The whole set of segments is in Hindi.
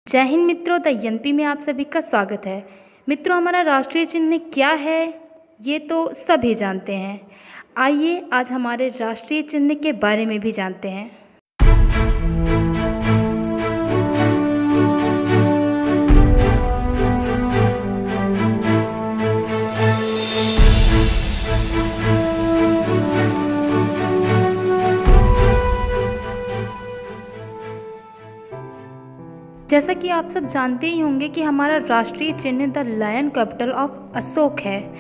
जय हिंद मित्रों, द एनपी में आप सभी का स्वागत है। मित्रों, हमारा राष्ट्रीय चिन्ह क्या है ये तो सभी जानते हैं। आइए आज हमारे राष्ट्रीय चिन्ह के बारे में भी जानते हैं। जैसा कि आप सब जानते ही होंगे कि हमारा राष्ट्रीय चिन्ह the lion capital of Ashoka है,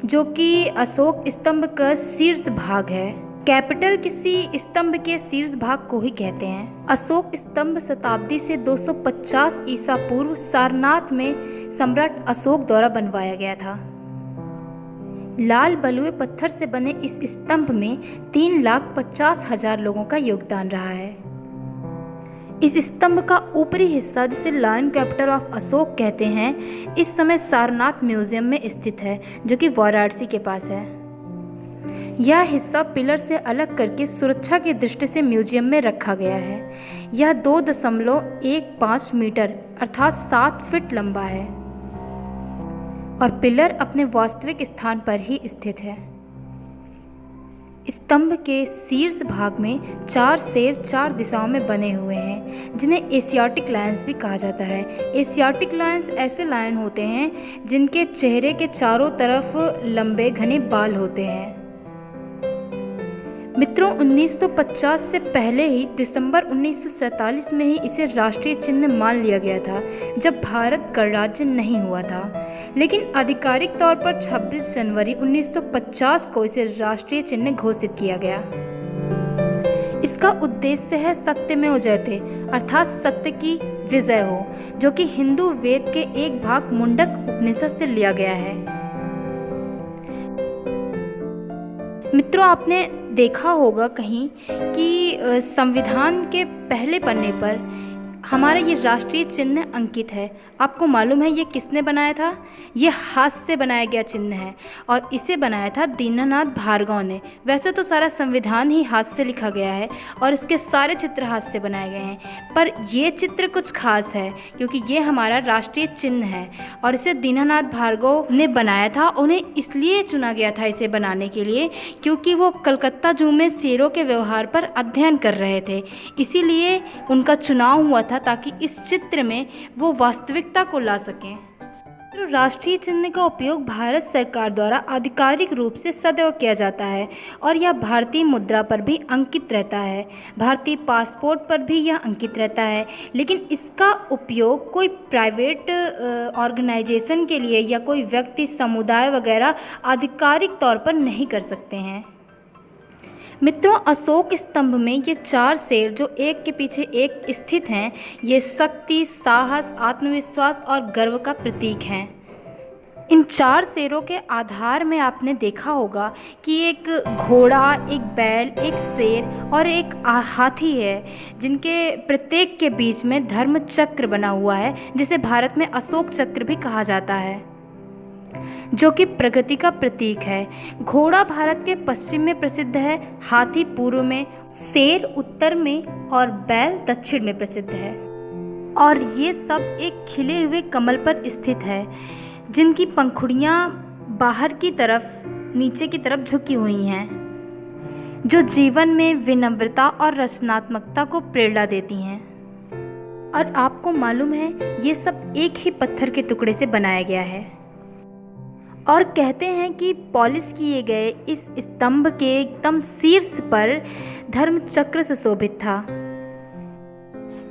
जो कि अशोक स्तंभ का शीर्ष भाग है। कैपिटल किसी स्तंभ के शीर्ष भाग को ही कहते हैं। अशोक स्तंभ शताब्दी से 250 ईसा पूर्व सारनाथ में सम्राट अशोक द्वारा बनवाया गया था। लाल बलुए पत्थर से बने इस स्तंभ में 3,50,000 लोगों का योगदान रहा है। इस स्तंभ का ऊपरी हिस्सा, जिसे लायन कैपिटल ऑफ अशोक कहते हैं, इस समय सारनाथ म्यूजियम में स्थित है, जो कि वाराणसी के पास है। यह हिस्सा पिलर से अलग करके सुरक्षा की दृष्टि से म्यूजियम में रखा गया है। यह 2.15 मीटर अर्थात 7 फीट लंबा है और पिलर अपने वास्तविक स्थान पर ही स्थित है। स्तंभ के शीर्ष भाग में 4 शेर 4 दिशाओं में बने हुए हैं, जिन्हें एशियाटिक लायंस भी कहा जाता है। एशियाटिक लायंस ऐसे लायन होते हैं जिनके चेहरे के चारों तरफ लंबे घने बाल होते हैं। मित्रों, 1950 से पहले ही दिसंबर 1947 में ही इसे राष्ट्रीय चिन्ह मान लिया गया था, जब भारत गणराज्य नहीं हुआ था। लेकिन आधिकारिक तौर पर 26 जनवरी 1950 को इसे राष्ट्रीय चिन्ह घोषित किया गया। इसका उद्देश्य है सत्यमेव जयते, अर्थात सत्य की विजय हो, जो कि हिंदू वेद के एक भाग मुंडक उपनिषद से लिया गया है। मित्रों, आपने देखा होगा कहीं कि संविधान के पहले पन्ने पर हमारा ये राष्ट्रीय चिन्ह अंकित है। आपको मालूम है ये किसने बनाया था? ये हाथ से बनाया गया चिन्ह है और इसे बनाया था दीनानाथ भार्गव ने। वैसे तो सारा संविधान ही हाथ से लिखा गया है और इसके सारे चित्र हाथ से बनाए गए हैं, पर ये चित्र कुछ खास है क्योंकि ये हमारा राष्ट्रीय चिन्ह है और इसे दीनानाथ भार्गव ने बनाया था। उन्हें इसलिए चुना गया था इसे बनाने के लिए क्योंकि वो कलकत्ता जू में शेरों के व्यवहार पर अध्ययन कर रहे थे, इसीलिए उनका चुनाव हुआ था ताकि इस चित्र में वो वास्तविकता को ला सकें। राष्ट्रीय चिन्ह का उपयोग भारत सरकार द्वारा आधिकारिक रूप से सदैव किया जाता है और यह भारतीय मुद्रा पर भी अंकित रहता है। भारतीय पासपोर्ट पर भी यह अंकित रहता है, लेकिन इसका उपयोग कोई प्राइवेट ऑर्गेनाइजेशन के लिए या कोई व्यक्ति, समुदाय वगैरह आधिकारिक तौर पर नहीं कर सकते हैं। मित्रों, अशोक स्तंभ में ये 4 शेर जो एक के पीछे एक स्थित हैं, ये शक्ति, साहस, आत्मविश्वास और गर्व का प्रतीक हैं। इन 4 शेरों के आधार में आपने देखा होगा कि एक घोड़ा, एक बैल, एक शेर और एक हाथी है, जिनके प्रत्येक के बीच में धर्म चक्र बना हुआ है, जिसे भारत में अशोक चक्र भी कहा जाता है, जो कि प्रगति का प्रतीक है। घोड़ा भारत के पश्चिम में प्रसिद्ध है, हाथी पूर्व में, शेर उत्तर में और बैल दक्षिण में प्रसिद्ध है। और ये सब एक खिले हुए कमल पर स्थित है, जिनकी पंखुड़ियाँ बाहर की तरफ, नीचे की तरफ झुकी हुई हैं, जो जीवन में विनम्रता और रचनात्मकता को प्रेरणा देती हैं। और आपको मालूम है ये सब एक ही पत्थर के टुकड़े से बनाया गया है और कहते हैं कि पॉलिश किए गए इस स्तंभ के एकदम शीर्ष पर धर्म चक्र सुशोभित था।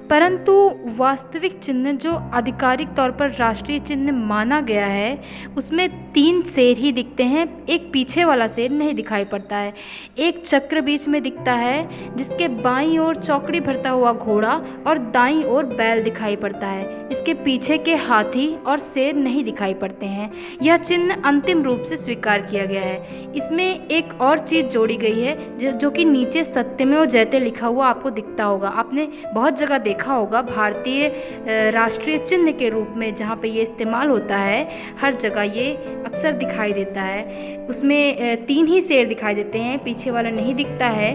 परंतु वास्तविक चिन्ह जो आधिकारिक तौर पर राष्ट्रीय चिन्ह माना गया है, उसमें 3 शेर ही दिखते हैं। एक पीछे वाला शेर नहीं दिखाई पड़ता है। एक चक्र बीच में दिखता है, जिसके बाईं ओर चौकड़ी भरता हुआ घोड़ा और दाईं ओर बैल दिखाई पड़ता है। इसके पीछे के हाथी और शेर नहीं दिखाई पड़ते हैं। यह चिन्ह अंतिम रूप से स्वीकार किया गया है। इसमें एक और चीज़ जोड़ी गई है, जो कि नीचे सत्यमेव जयते लिखा हुआ आपको दिखता होगा। आपने बहुत जगह देखा होगा भारतीय राष्ट्रीय चिन्ह के रूप में जहाँ पे ये इस्तेमाल होता है, हर जगह ये अक्सर दिखाई देता है। उसमें 3 ही शेर दिखाई देते हैं, पीछे वाला नहीं दिखता है।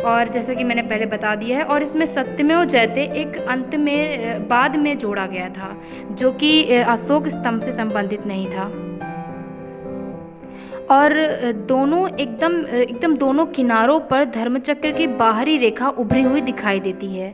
और जैसा कि मैंने पहले बता दिया है, और इसमें सत्यमेव जयते एक अंत में बाद में जोड़ा गया था, जो कि अशोक स्तंभ से संबंधित नहीं था। और दोनों एकदम दोनों किनारों पर धर्मचक्र की बाहरी रेखा उभरी हुई दिखाई देती है।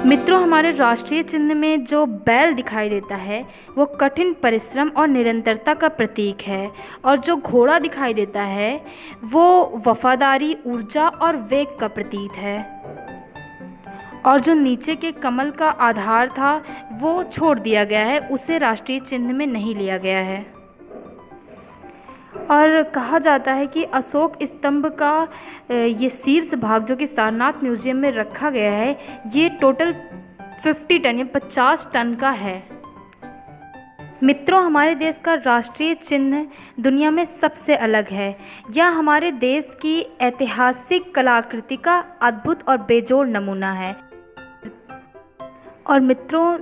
मित्रों, हमारे राष्ट्रीय चिन्ह में जो बैल दिखाई देता है वो कठिन परिश्रम और निरंतरता का प्रतीक है, और जो घोड़ा दिखाई देता है वो वफादारी, ऊर्जा और वेग का प्रतीक है। और जो नीचे के कमल का आधार था वो छोड़ दिया गया है, उसे राष्ट्रीय चिन्ह में नहीं लिया गया है। और कहा जाता है कि अशोक स्तंभ का ये शीर्ष भाग जो कि सारनाथ म्यूजियम में रखा गया है, ये टोटल 50 टन या 50 टन का है। मित्रों, हमारे देश का राष्ट्रीय चिन्ह दुनिया में सबसे अलग है। यह हमारे देश की ऐतिहासिक कलाकृति का अद्भुत और बेजोड़ नमूना है। और मित्रों,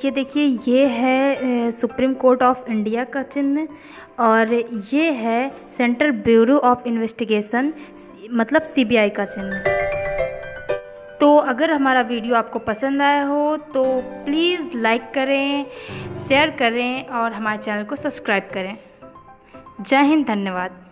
ये देखिए, ये है सुप्रीम कोर्ट ऑफ इंडिया का चिन्ह, और ये है सेंट्रल ब्यूरो ऑफ इन्वेस्टिगेशन मतलब सीबीआई का चिन्ह। तो अगर हमारा वीडियो आपको पसंद आया हो तो प्लीज़ लाइक करें, शेयर करें और हमारे चैनल को सब्सक्राइब करें। जय हिंद, धन्यवाद।